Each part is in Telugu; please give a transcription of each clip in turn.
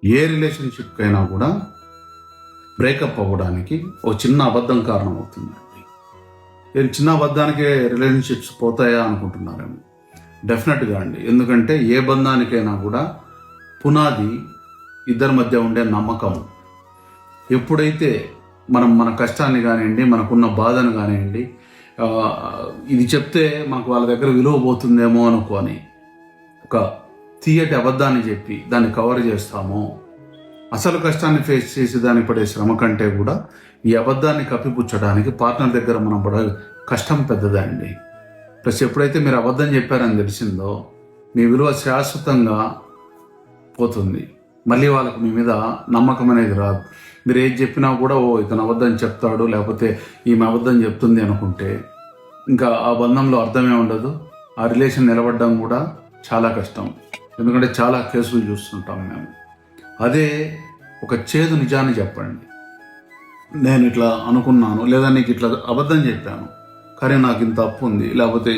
ఏ రిలేషన్షిప్కైనా కూడా బ్రేకప్ అవ్వడానికి ఓ చిన్న అబద్ధం కారణం అవుతుందండి. చిన్న అబద్ధానికే రిలేషన్షిప్స్ పోతాయా అనుకుంటున్నారేమో. డెఫినెట్గా అండి. ఎందుకంటే ఏ బంధానికైనా కూడా పునాది ఇద్దరి మధ్య ఉండే నమ్మకం. ఎప్పుడైతే మనం మన కష్టాన్ని కానివ్వండి, మనకున్న బాధను కానివ్వండి, ఇది చెప్తే మనకు వాళ్ళ దగ్గర విలువ పోతుందేమో అనుకొని ఒక తీయటి అబద్ధాన్ని చెప్పి దాన్ని కవర్ చేస్తామో, అసలు కష్టాన్ని ఫేస్ చేసి దాన్ని పడే శ్రమ కంటే కూడా ఈ అబద్ధాన్ని కప్పిపుచ్చడానికి పార్ట్నర్ దగ్గర మనం పడే కష్టం పెద్దదండి. ప్లస్ ఎప్పుడైతే మీరు అబద్ధం చెప్పారని తెలిసిందో మీ విలువ శాశ్వతంగా పోతుంది. మళ్ళీ వాళ్ళకు మీ మీద నమ్మకం అనేది రాదు. మీరు ఏది చెప్పినా కూడా ఇతను అబద్ధం చెప్తాడు, లేకపోతే ఈమె అబద్ధం చెప్తుంది అనుకుంటే ఇంకా ఆ బంధంలో అర్థమే ఉండదు. ఆ రిలేషన్ నిలబడడం కూడా చాలా కష్టం. ఎందుకంటే చాలా కేసులు చూస్తుంటాం మేము. అదే ఒక చేదు నిజాన్ని చెప్పండి. నేను ఇట్లా అనుకున్నాను, లేదా నీకు ఇట్లా అబద్ధం చెప్పాను, కానీ నాకు ఇంత అప్పు ఉంది, లేకపోతే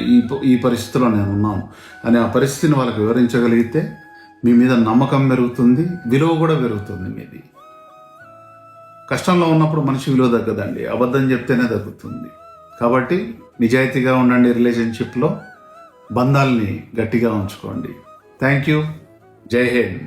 ఈ పరిస్థితిలో నేను ఉన్నాను అని ఆ పరిస్థితిని వాళ్ళకి వివరించగలిగితే మీ మీద నమ్మకం పెరుగుతుంది, విలువ కూడా పెరుగుతుంది మీది. కష్టంలో ఉన్నప్పుడు మనిషి విలువ తగ్గదండి, అబద్ధం చెప్తేనే తగ్గుతుంది. కాబట్టి నిజాయితీగా ఉండండి, రిలేషన్షిప్లో బంధాలని గట్టిగా ఉంచుకోండి. Thank you. జై హింద్.